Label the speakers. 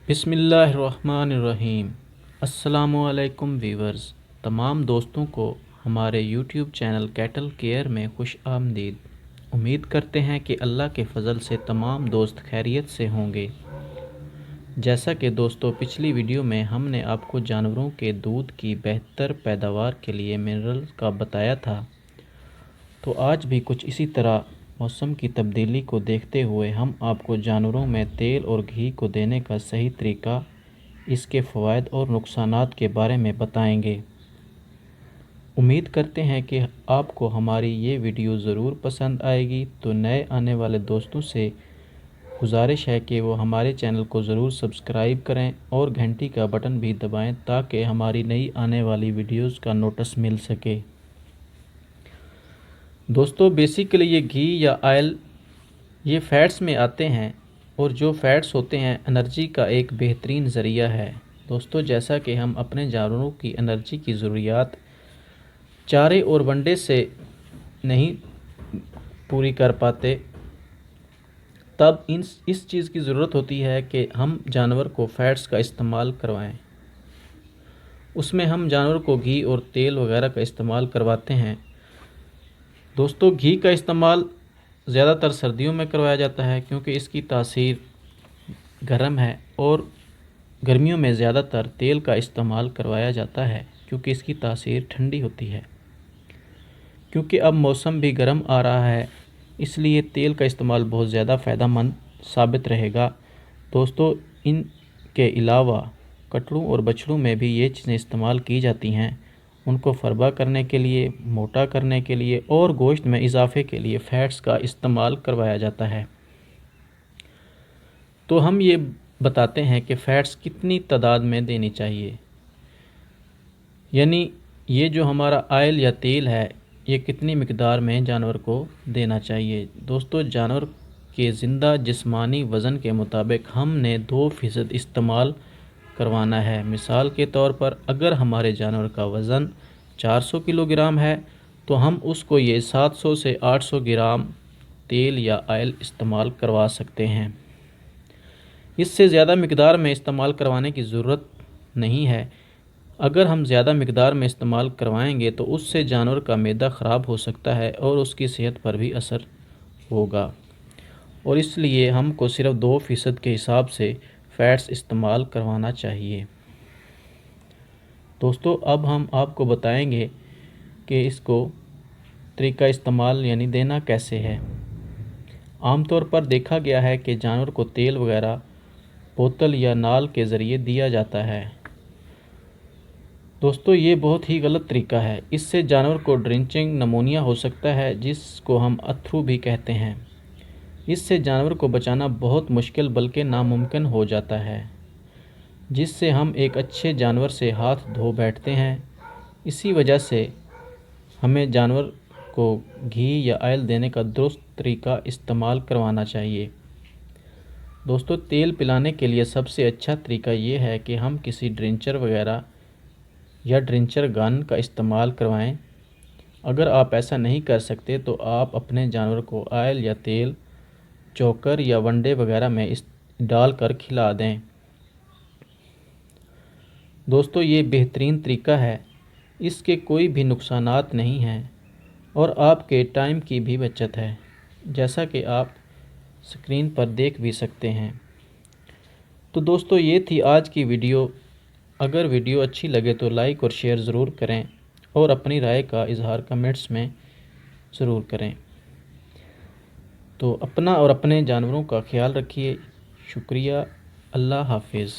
Speaker 1: بسم اللہ الرحمن الرحیم۔ السلام علیکم ویورز، تمام دوستوں کو ہمارے یوٹیوب چینل کیٹل کیئر میں خوش آمدید۔ امید کرتے ہیں کہ اللہ کے فضل سے تمام دوست خیریت سے ہوں گے۔ جیسا کہ دوستوں پچھلی ویڈیو میں ہم نے آپ کو جانوروں کے دودھ کی بہتر پیداوار کے لیے منرل کا بتایا تھا، تو آج بھی کچھ اسی طرح موسم کی تبدیلی کو دیکھتے ہوئے ہم آپ کو جانوروں میں تیل اور گھی کو دینے کا صحیح طریقہ، اس کے فوائد اور نقصانات کے بارے میں بتائیں گے۔ امید کرتے ہیں کہ آپ کو ہماری یہ ویڈیو ضرور پسند آئے گی، تو نئے آنے والے دوستوں سے گزارش ہے کہ وہ ہمارے چینل کو ضرور سبسکرائب کریں اور گھنٹی کا بٹن بھی دبائیں تاکہ ہماری نئی آنے والی ویڈیوز کا نوٹس مل سکے۔ دوستو بیسیکلی یہ گھی یا آئل یہ فیٹس میں آتے ہیں، اور جو فیٹس ہوتے ہیں انرجی کا ایک بہترین ذریعہ ہے۔ دوستو جیسا کہ ہم اپنے جانوروں کی انرجی کی ضروریات چارے اور ونڈے سے نہیں پوری کر پاتے، تب اس چیز کی ضرورت ہوتی ہے کہ ہم جانور کو فیٹس کا استعمال کروائیں۔ اس میں ہم جانور کو گھی اور تیل وغیرہ کا استعمال کرواتے ہیں۔ دوستو گھی کا استعمال زیادہ تر سردیوں میں کروایا جاتا ہے، کیونکہ اس کی تاثیر گرم ہے، اور گرمیوں میں زیادہ تر تیل کا استعمال کروایا جاتا ہے کیونکہ اس کی تاثیر ٹھنڈی ہوتی ہے۔ کیونکہ اب موسم بھی گرم آ رہا ہے، اس لیے تیل کا استعمال بہت زیادہ فائدہ مند ثابت رہے گا۔ دوستو ان کے علاوہ کٹڑوں اور بچھڑوں میں بھی یہ چیزیں استعمال کی جاتی ہیں، ان کو فربا کرنے کے لیے، موٹا کرنے کے لیے اور گوشت میں اضافے کے لیے فیٹس کا استعمال کروایا جاتا ہے۔ تو ہم یہ بتاتے ہیں کہ فیٹس کتنی تعداد میں دینی چاہیے، یعنی یہ جو ہمارا آئل یا تیل ہے یہ کتنی مقدار میں جانور کو دینا چاہیے۔ دوستو جانور کے زندہ جسمانی وزن کے مطابق ہم نے 2% استعمال کروانا ہے۔ مثال کے طور پر اگر ہمارے جانور کا وزن 400 کلو گرام ہے تو ہم اس کو یہ 700 سے 800 گرام تیل یا آئل استعمال کروا سکتے ہیں۔ اس سے زیادہ مقدار میں استعمال کروانے کی ضرورت نہیں ہے۔ اگر ہم زیادہ مقدار میں استعمال کروائیں گے تو اس سے جانور کا معدہ خراب ہو سکتا ہے اور اس کی صحت پر بھی اثر ہوگا، اور اس لیے ہم کو صرف 2% کے حساب سے فیٹس استعمال کروانا چاہیے۔ دوستو اب ہم آپ کو بتائیں گے کہ اس کو طریقہ استعمال یعنی دینا کیسے ہے۔ عام طور پر دیکھا گیا ہے کہ جانور کو تیل وغیرہ بوتل یا نال کے ذریعے دیا جاتا ہے۔ دوستو یہ بہت ہی غلط طریقہ ہے، اس سے جانور کو ڈرنچنگ نمونیا ہو سکتا ہے، جس کو ہم اتھرو بھی کہتے ہیں۔ اس سے جانور کو بچانا بہت مشکل بلکہ ناممکن ہو جاتا ہے، جس سے ہم ایک اچھے جانور سے ہاتھ دھو بیٹھتے ہیں۔ اسی وجہ سے ہمیں جانور کو گھی یا آئل دینے کا درست طریقہ استعمال کروانا چاہیے۔ دوستو تیل پلانے کے لیے سب سے اچھا طریقہ یہ ہے کہ ہم کسی ڈرنچر وغیرہ یا ڈرنچر گن کا استعمال کروائیں۔ اگر آپ ایسا نہیں کر سکتے تو آپ اپنے جانور کو آئل یا تیل چوکر یا ونڈے وغیرہ میں ڈال کر کھلا دیں۔ دوستو یہ بہترین طریقہ ہے، اس کے کوئی بھی نقصانات نہیں ہیں اور آپ کے ٹائم کی بھی بچت ہے، جیسا کہ آپ اسکرین پر دیکھ بھی سکتے ہیں۔ تو دوستو یہ تھی آج کی ویڈیو۔ اگر ویڈیو اچھی لگے تو لائک اور شیئر ضرور کریں، اور اپنی رائے کا اظہار کمنٹس میں ضرور کریں۔ تو اپنا اور اپنے جانوروں کا خیال رکھیے۔ شکریہ۔ اللہ حافظ۔